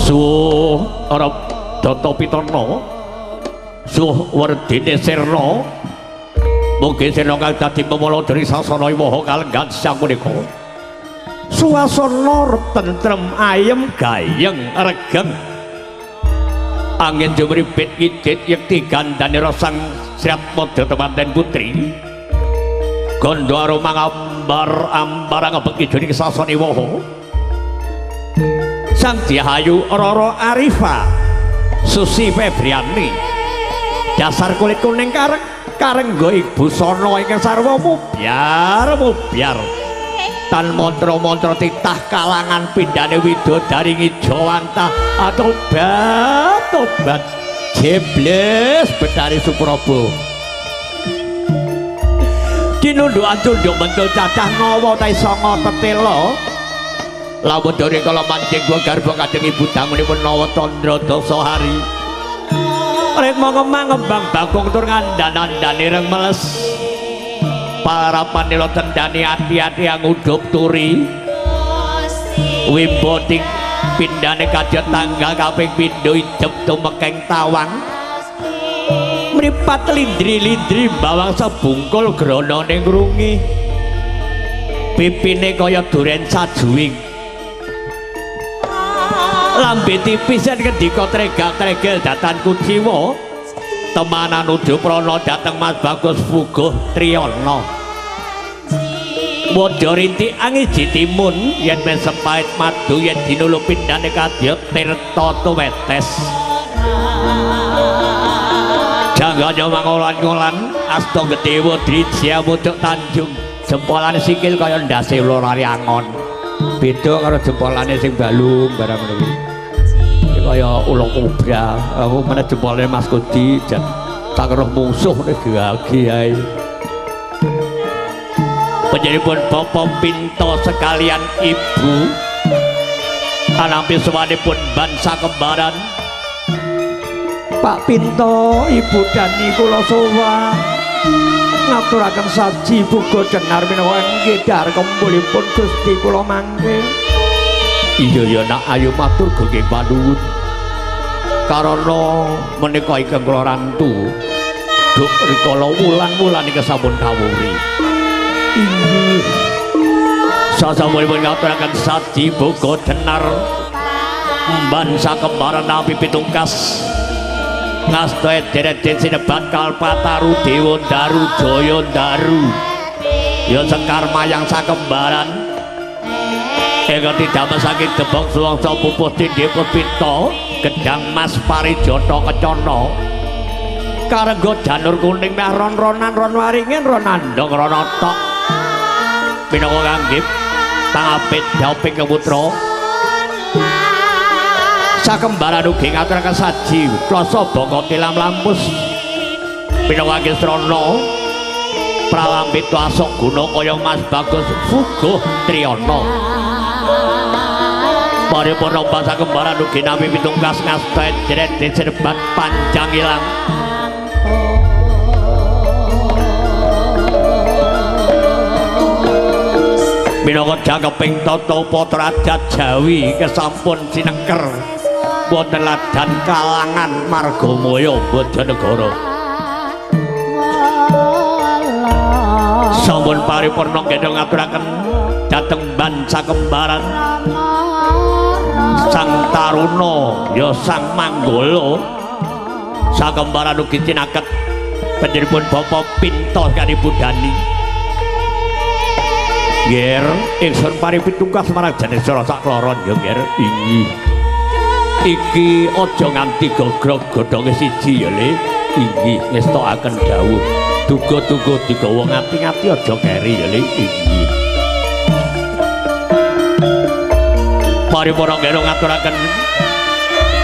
Suh arep Data Pitana suh werdine sirna mugi sirna kang dadi pemala dari sasana Iwaha kalenggan sang punika suasana tentrem ayem gayeng regeng angin jumripit ngidit yekti gandane rosang Srat Madya temanten putri gondo aroma ambar ngabeki jroning sasana Iwaha Sang Dihayu Rara Arifa Susi Febriani dasar kulit kuning karengga busana ingkang sarwa mubyar tan mantra-mantra titah kalangan pindhane widodari ngijawantah tobat jebles Betari Supraba dinundhukan tunduk mentul cacah ngawa ta sanga tetela lamun dene kala mancing gua garba kadang ibu dangunipun nawa tandra dasa hari ritma ngembang bagong tur ngandhan-andhane reng meles parapan nila tendani ati-ati ngudup turi wimboting pindhane kadya tanggal kaping pindho idep tumekeng tawang mripat lindri-lindri bawang sebungkul grana ning ngrungi pipine kaya duren sajuwing lambe tipis yen kendika tregak-tregel datan kuciwa temanan nuju prana dhateng Mas Bagus Fuguh Triyana Wadya rintik angiji timun yen men sepait madu yen dinulu pindhane kadya tirta tuwetes jangganya mangolan-ngolan asta gedewa drijya muduk tanjung jempolane sikil kaya ndase lorari angon beda karo jempolane sing balung barang menika kaya ula kobra aku meneh jempolane Mas Kudi jan tak roh musuh nek giae panjenenganipun Bapak Pinto sekalian Ibu anampi sawanipun bangsa kembaran Pak Pinto Ibu Dani kula sowan ngaturaken saji buga denar menawa nggedhar kembulipun Gusti kula mangke iya ya nak ayo matur nggih panuwun karana menika ingkang kula rantu duk rikala wulan-wulan iki sampun kawuri inggih sasampunipun ngaturaken saji buga denar bangsa kembaran Nabi Pitungkas ngasta deret-deret sinebat Kalpataru Dewa Daru Jaya Daru ya Sekar Mayang sakembaran ingkang didamel saking Gebong Suwangsa Pupuh Tindhe Puspita Gedang Mas Parijata Kecana karengga janur kuning meh ron-ronan ron waringin ron andong ron otok minangka kanggih pangapit dauping keputra sakembaran ugi ngaturaken saji prasa bangka tilam lampus minangka srana pralambit asok guna kaya Mas Bagus Fuguh Triyana paripurna basa kembaran ugi nami pitungkas ngasta deret diserbat panjang ilang minangka jangkeping tata patra adat Jawi kesampun sinengker boten ladan kalangan Margamaya Bojonegoro sampun paripurna kenging ngaturaken dhateng bangsa kembaran Sang Taruna ya Sang Manggala sakembaran ugi tinaket panjenenganipun Bapak Pinto kali Ibu Dani Ger ingsun paripitungkas marang Janeswara sakloron ya Ger inggih iki aja nganti gogrog godhonge siji ya Le inggih ngestokaken dawuh duga-duga digawa ngati-ngati aja keri ya Le inggih paripurna kenging ngaturaken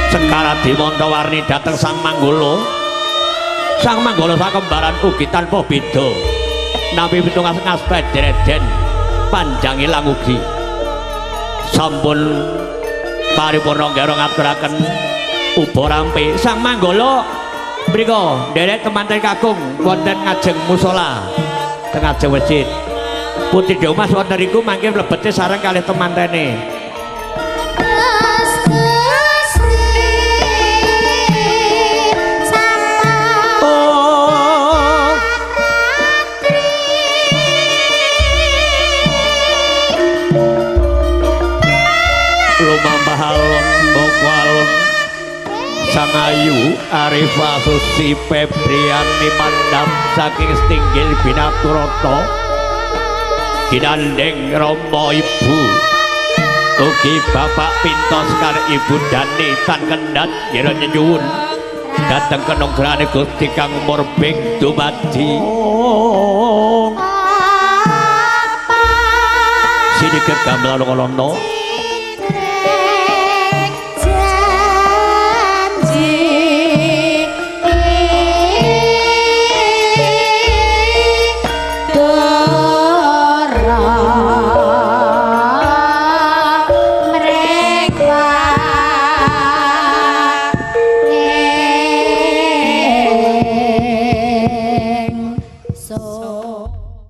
Sekar Demantawarni dhateng Sang Manggala sakembaran ugi tanpa beda nami pitungkas ngasta dereden panjang ilang ugi sampun paripurna kenging ngaturaken uba rampe Sang Manggala mriko nderek temanten kakung wonten ngajeng musala teng ngajeng masjid Putri Dewa Mas wonten niku mangke mlebete sareng kalih temantene. Lumampahalon bokwalon Sangayu Arifah Susi Febriani mandap saking setinggil Binaturata Kinandeng Rama Ibu ugi Bapak Pintos karo Ibu Dani tan kendhat ira nyuwun dhateng kenonggrane Gusti Kang Murbeng dumadi Sidiket gamelan ngolono